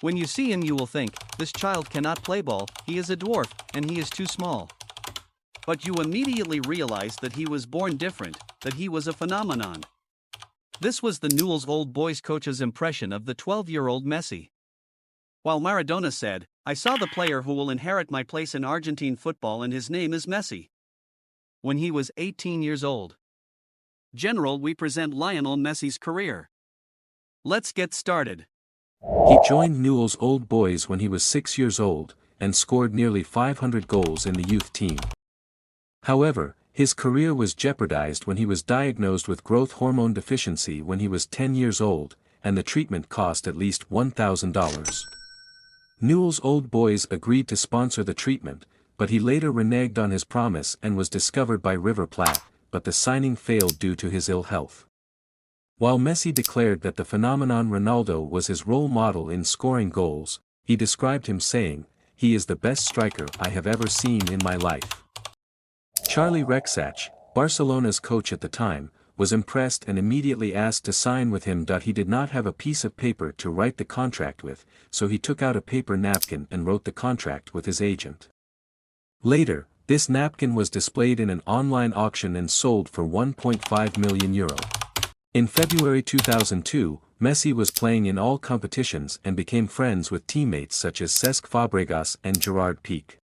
When you see him you will think, this child cannot play ball, he is a dwarf, and he is too small. But you immediately realize that he was born different, that he was a phenomenon. This was the Newell's Old Boys coach's impression of the 12-year-old Messi. While Maradona said, I saw the player who will inherit my place in Argentine football and his name is Messi. When he was 18 years old. General, we present Lionel Messi's career. Let's get started. He joined Newell's Old Boys when he was 6 years old, and scored nearly 500 goals in the youth team. However, his career was jeopardized when he was diagnosed with growth hormone deficiency when he was 10 years old, and the treatment cost at least $1,000. Newell's Old Boys agreed to sponsor the treatment, but he later reneged on his promise and was discovered by River Plate, but the signing failed due to his ill health. While Messi declared that the phenomenon Ronaldo was his role model in scoring goals, he described him saying, "He is the best striker I have ever seen in my life." Charlie Rexach, Barcelona's coach at the time, was impressed and immediately asked to sign with him. He did not have a piece of paper to write the contract with, so he took out a paper napkin and wrote the contract with his agent. Later, this napkin was displayed in an online auction and sold for €1.5 million. In February 2002, Messi was playing in all competitions and became friends with teammates such as Cesc Fabregas and Gerard Piqué.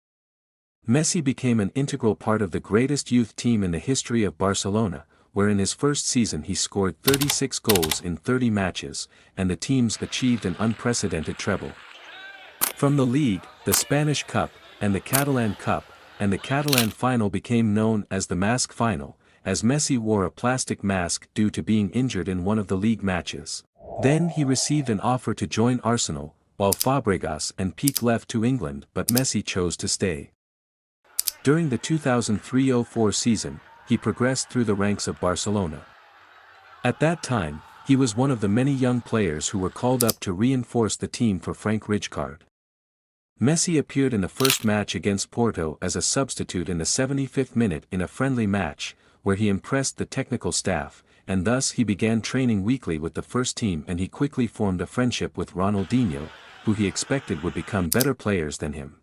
Messi became an integral part of the greatest youth team in the history of Barcelona, where in his first season he scored 36 goals in 30 matches, and the teams achieved an unprecedented treble. From the league, the Spanish Cup, and the Catalan Cup, and the Catalan final became known as the Mask Final, as Messi wore a plastic mask due to being injured in one of the league matches. Then he received an offer to join Arsenal, while Fabregas and Piqué left to England, but Messi chose to stay. During the 2003-04 season, he progressed through the ranks of Barcelona. At that time, he was one of the many young players who were called up to reinforce the team for Frank Rijkaard. Messi appeared in the first match against Porto as a substitute in the 75th minute in a friendly match, where he impressed the technical staff, and thus he began training weekly with the first team, and he quickly formed a friendship with Ronaldinho, who he expected would become better players than him.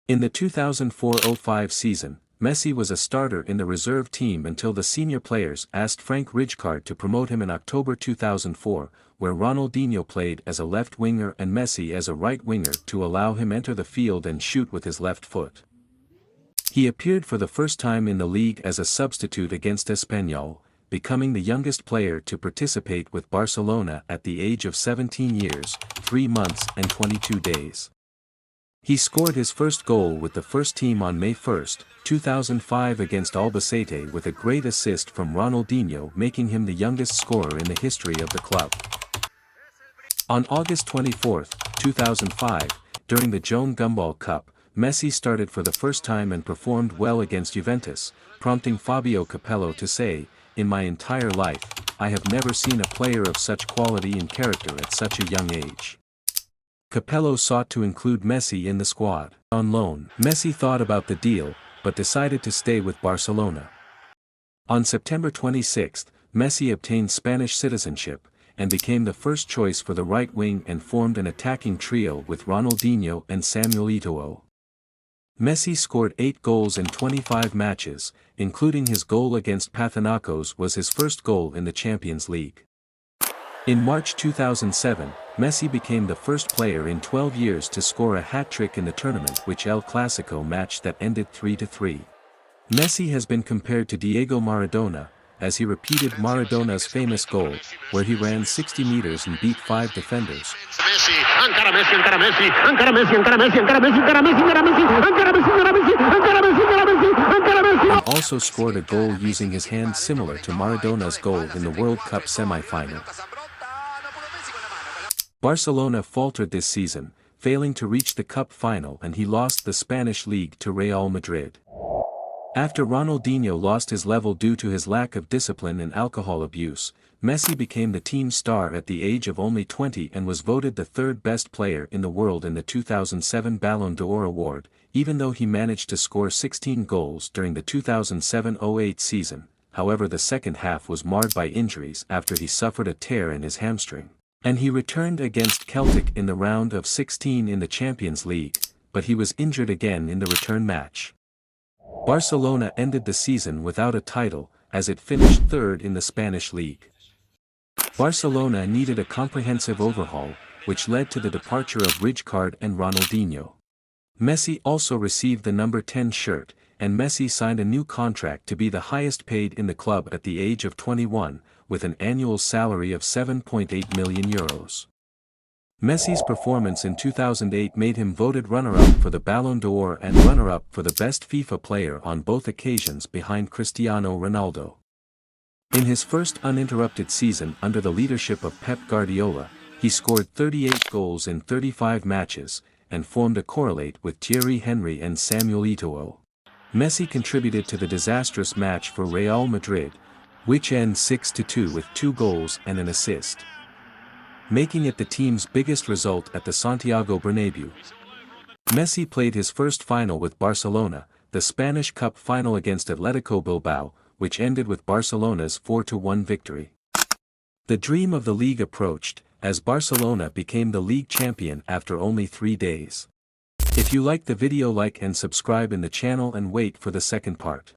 In the 2004-05 season, Messi was a starter in the reserve team until the senior players asked Frank Rijkaard to promote him in October 2004, where Ronaldinho played as a left winger and Messi as a right winger to allow him enter the field and shoot with his left foot. He appeared for the first time in the league as a substitute against Espanyol, becoming the youngest player to participate with Barcelona at the age of 17 years, 3 months and 22 days. He scored his first goal with the first team on May 1, 2005 against Albacete with a great assist from Ronaldinho, making him the youngest scorer in the history of the club. On August 24, 2005, during the Joan Gumball Cup, Messi started for the first time and performed well against Juventus, prompting Fabio Capello to say, "In my entire life, I have never seen a player of such quality and character at such a young age." Capello sought to include Messi in the squad. On loan, Messi thought about the deal, but decided to stay with Barcelona. On September 26, Messi obtained Spanish citizenship, and became the first choice for the right wing and formed an attacking trio with Ronaldinho and Samuel Eto'o. Messi scored 8 goals in 25 matches, including his goal against Panathinaikos was his first goal in the Champions League. In March 2007, Messi became the first player in 12 years to score a hat-trick in the tournament, which El Clasico match that ended 3-3. Messi has been compared to Diego Maradona, as he repeated Maradona's famous goal, where he ran 60 meters and beat 5 defenders. And also scored a goal using his hands similar to Maradona's goal in the World Cup semi-final. Barcelona faltered this season, failing to reach the cup final, and he lost the Spanish league to Real Madrid. After Ronaldinho lost his level due to his lack of discipline and alcohol abuse, Messi became the team star at the age of only 20 and was voted the third best player in the world in the 2007 Ballon d'Or award, even though he managed to score 16 goals during the 2007-08 season. However, the second half was marred by injuries after he suffered a tear in his hamstring. And he returned against Celtic in the round of 16 in the Champions League, but he was injured again in the return match. Barcelona ended the season without a title, as it finished third in the Spanish league. Barcelona needed a comprehensive overhaul, which led to the departure of Rijkaard and Ronaldinho. Messi also received the number 10 shirt, and Messi signed a new contract to be the highest paid in the club at the age of 21, with an annual salary of €7.8 million. Messi's performance in 2008 made him voted runner-up for the Ballon d'Or and runner-up for the best FIFA player on both occasions behind Cristiano Ronaldo. In his first uninterrupted season under the leadership of Pep Guardiola, he scored 38 goals in 35 matches, and formed a correlate with Thierry Henry and Samuel Eto'o. Messi contributed to the disastrous match for Real Madrid, which ends 6-2 with 2 goals and an assist, making it the team's biggest result at the Santiago Bernabéu. Messi played his first final with Barcelona, the Spanish Cup final against Atletico Bilbao, which ended with Barcelona's 4-1 victory. The dream of the league approached, as Barcelona became the league champion after only 3 days. If you liked the video, like and subscribe in the channel and wait for the second part.